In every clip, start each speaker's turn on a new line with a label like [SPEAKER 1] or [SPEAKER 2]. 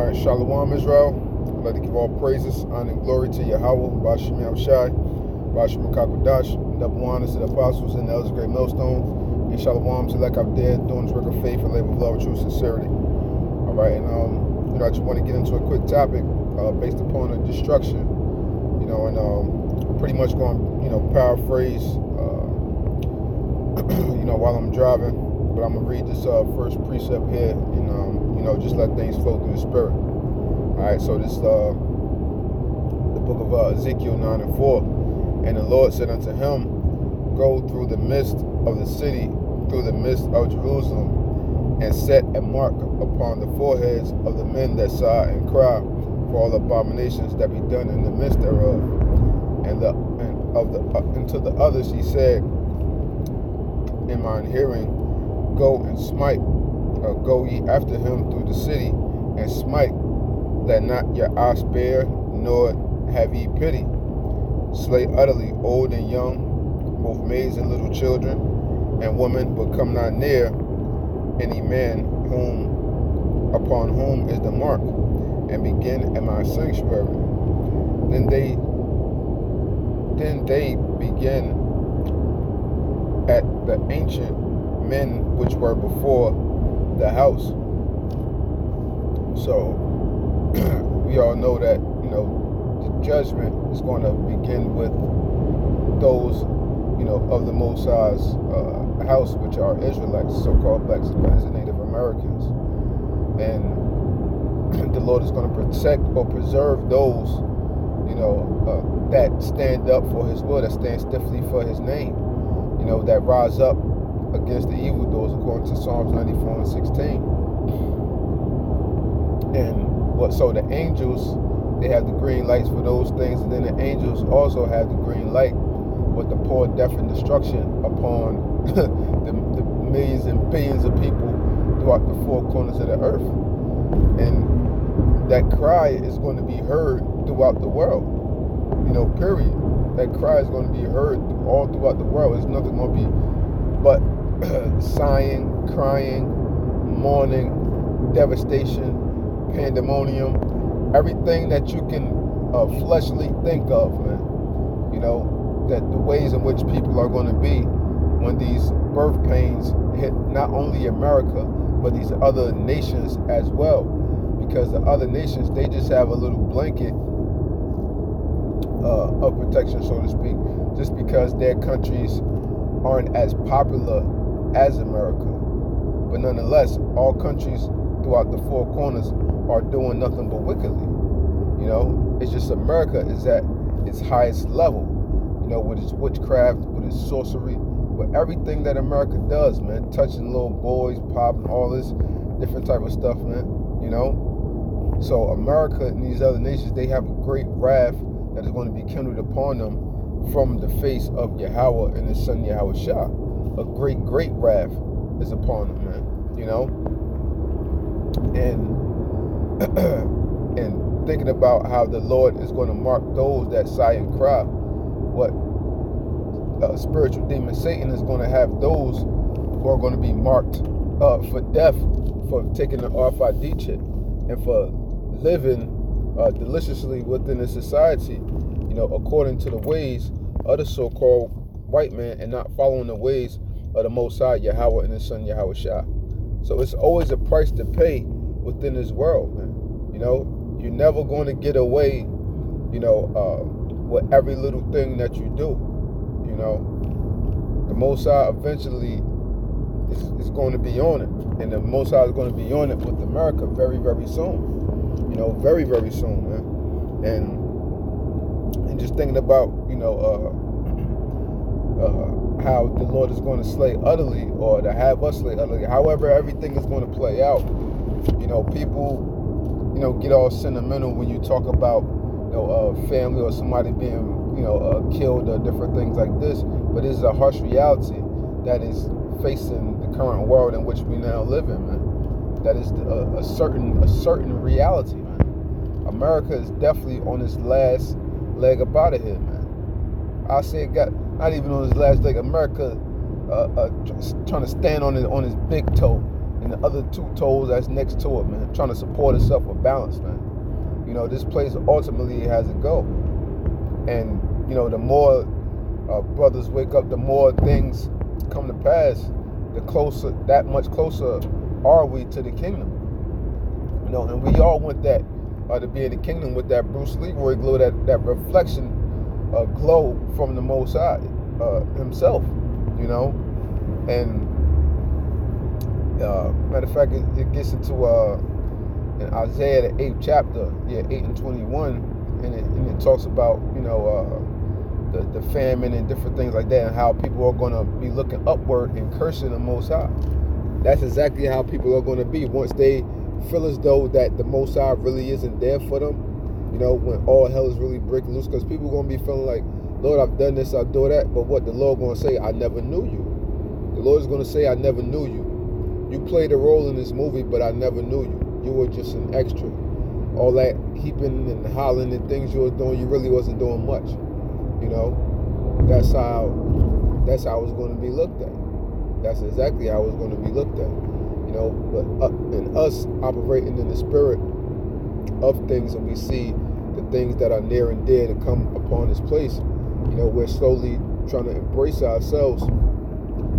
[SPEAKER 1] All right, Shalom Israel. I'd like to give all praises, honor, and glory to Yahweh, Bashim Yahushai, Bashim Kakadash, double honors to the apostles and the elders of Great Millstone, and Shalom to like I've dared, doing this work of faith and labor of love and true sincerity. All right, and I just want to get into a quick topic based upon the destruction, and I'm pretty much going to, paraphrase, while I'm driving, but I'm gonna read this first precept here, and just let things flow through the spirit. All right, so this the book of Ezekiel 9:4, and the Lord said unto him, go through the midst of the city, through the midst of Jerusalem, and set a mark upon the foreheads of the men that sigh and cry for all abominations that be done in the midst thereof. And to the others he said in mine hearing, go and smite, go ye after him through the city, and smite, let not your eye spare, nor have ye pity. Slay utterly old and young, both maids and little children, and women, but come not near any man upon whom is the mark, and begin at my sanctuary. Then they begin at the ancient men which were before the house. So we all know that the judgment is going to begin with those of the Most High's house, which are Israelites, so-called blacks, Hispanics, and Native Americans. And the Lord is going to protect or preserve those that stand up for His will, that stand stiffly for His name, that rise up against the evildoers, according to Psalms 94:16. And so the angels, they have the green lights for those things, and then the angels also have the green light with the pour death and destruction upon the millions and billions of people throughout the four corners of the earth. And that cry is going to be heard throughout the world, period. That cry is going to be heard all throughout the world. There's nothing going to be but sighing, crying, mourning, devastation, pandemonium, everything that you can fleshly think of, man. That the ways in which people are going to be when these birth pains hit not only America, but these other nations as well. Because the other nations, they just have a little blanket of protection, so to speak, just because their countries aren't as popular as America. But nonetheless, all countries throughout the four corners are doing nothing but wickedly. It's just America is at its highest level, with its witchcraft, with its sorcery, with everything that America does, man, touching little boys, popping, all this different type of stuff, man, So America and these other nations, they have a great wrath that is going to be kindled upon them from the face of Yahweh and His Son Yahushua. A great, great wrath is upon them, man, and thinking about how the Lord is going to mark those that sigh and cry. What spiritual demon Satan is going to have those who are going to be marked for death, for taking the RFID chip, and for living deliciously within the society, according to the ways of the so-called white man, and not following the ways of the Most High Yahweh and His Son Yahushua. So it's always a price to pay within this world, man. You're never going to get away, with every little thing that you do. The Most High eventually is going to be on it, and the Most High is going to be on it with America very, very soon. Very, very soon, man. And just thinking about, how the Lord is going to slay utterly, or to have us slay utterly. However, everything is going to play out. People, get all sentimental when you talk about, family or somebody being, killed or different things like this. But this is a harsh reality that is facing the current world in which we now live in, man. That is a certain reality, man. America is definitely on its last leg up out of here, man. I say it got not even on its last leg. America trying to stand on his big toe and the other 2 toes that's next to it, man, trying to support itself with balance, man. You know, this place ultimately has a go. And, you know, the more brothers wake up, the more things come to pass, that much closer are we to the kingdom. You know, and we all want that, to be in the kingdom with that Bruce Leroy glow, that reflection glow from the Most High himself, you know. And matter of fact, it gets into in Isaiah the 8th chapter, 8 and 21, and it talks about, you know, the famine and different things like that, and how people are going to be looking upward and cursing the Most High. That's exactly how people are going to be once they feel as though that the Most High really isn't there for them. You know, when all hell is really breaking loose, because people are going to be feeling like, Lord, I've done this, I'll do that, but what the Lord going to say? I never knew you. The Lord is going to say, I never knew you. You played a role in this movie, but I never knew you. You were just an extra. All that heaping and hollering and things you were doing, you really wasn't doing much. You know, that's how it's going to be looked at. That's exactly how it's going to be looked at. You know, but in us operating in the spirit of things, and we see the things that are near and dear to come upon this place, you know, we're slowly trying to embrace ourselves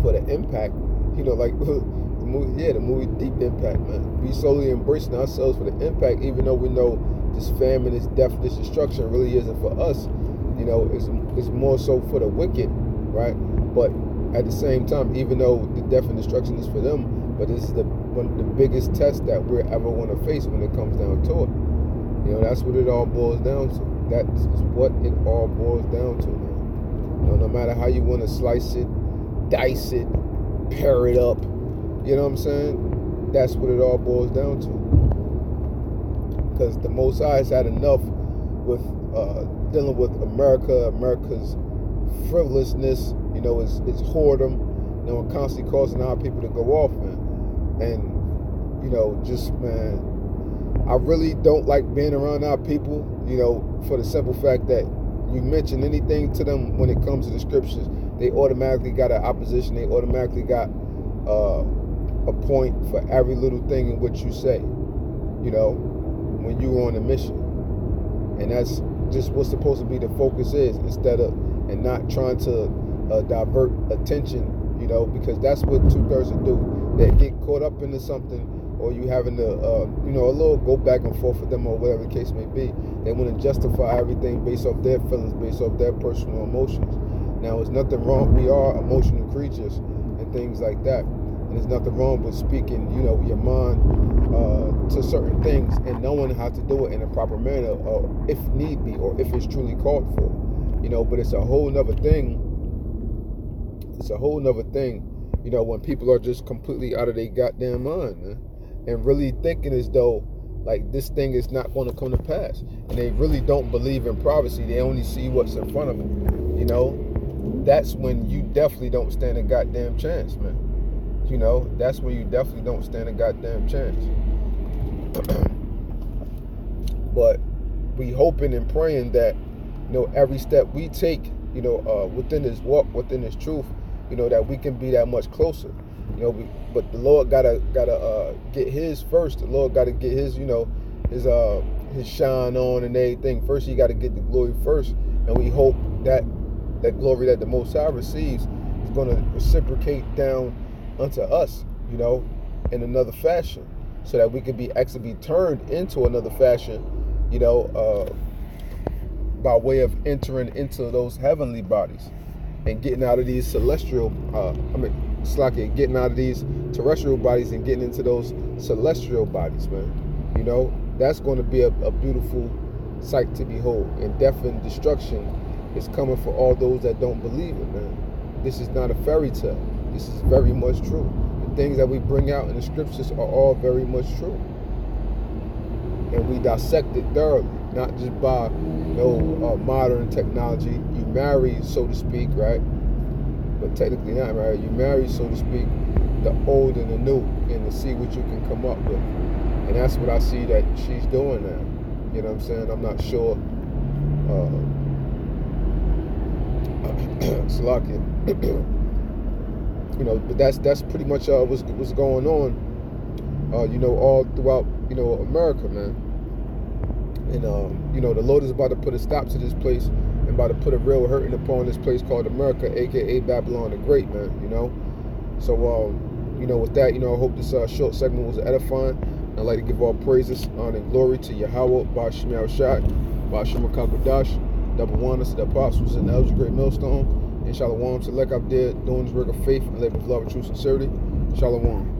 [SPEAKER 1] for the impact. You know, like the movie Deep Impact, man. We slowly embracing ourselves for the impact, even though we know this famine, this death, this destruction really isn't for us. You know, it's more so for the wicked, right? But at the same time, even though the death and destruction is for them, but this is one of the biggest tests that we're ever going to face when it comes down to it. You know, that's what it all boils down to. That is what it all boils down to, man. You know, no matter how you want to slice it, dice it, pair it up, you know what I'm saying? That's what it all boils down to. Because the Most High has had enough with dealing with America's frivolousness, you know, it's whoredom, you know, and constantly causing our people to go off, man. And, you know, just, man, I really don't like being around our people, you know, for the simple fact that you mention anything to them when it comes to the scriptures, they automatically got an opposition, they automatically got a point for every little thing in which you say, you know, when you're on a mission. And that's just what's supposed to be the focus is, instead of, and not trying to divert attention, you know, because that's what 2/3 do. They get caught up into something, or you having to, you know, a little go back and forth with them, or whatever the case may be. They want to justify everything based off their feelings, based off their personal emotions. Now, there's nothing wrong. We are emotional creatures and things like that. And there's nothing wrong with speaking, you know, your mind to certain things and knowing how to do it in a proper manner, or if need be, or if it's truly called for, you know. But it's a whole nother thing. It's a whole nother thing, you know, when people are just completely out of their goddamn mind, man, and really thinking as though like this thing is not going to come to pass, and they really don't believe in prophecy. They only see what's in front of them, you know. That's when you definitely don't stand a goddamn chance, man. You know, that's when you definitely don't stand a goddamn chance. But we hoping and praying that, you know, every step we take, you know, within this walk, within this truth, you know, that we can be that much closer. You know, but the Lord gotta get His first. The Lord gotta get His, you know, His shine on and everything first. He gotta get the glory first, and we hope that that glory that the Most High receives is gonna reciprocate down unto us, you know, in another fashion, so that we can actually be turned into another fashion, you know, by way of entering into those heavenly bodies and getting out of these celestial, getting out of these terrestrial bodies and getting into those celestial bodies, man. You know, that's going to be a beautiful sight to behold. And death and destruction is coming for all those that don't believe it, man. This is not a fairy tale. This is very much true. The things that we bring out in the scriptures are all very much true. And we dissect it thoroughly, not just by, you know, modern technology. You marry, so to speak, right? But technically not, right? You marry, so to speak, the old and the new, and to see what you can come up with. And that's what I see that she's doing now. You know what I'm saying? I'm not sure. Slovakia. You know, but that's pretty much what's going on. you know, all throughout, you know, America, man. And you know, the Lord is about to put a stop to this place and about to put a real hurting upon this place called America, aka Babylon the Great, man. You know, so you know, with that, you know, I hope this short segment was edifying. I'd like to give all praises, honor, and glory to Yahweh, Ba'Shem Yahushai, Ba'Shem HaKakodash, double wonders to the apostles and the elders, great millstone, and Shalom to Lek Abdir, doing this work of faith and labor of love and true sincerity. Shalom.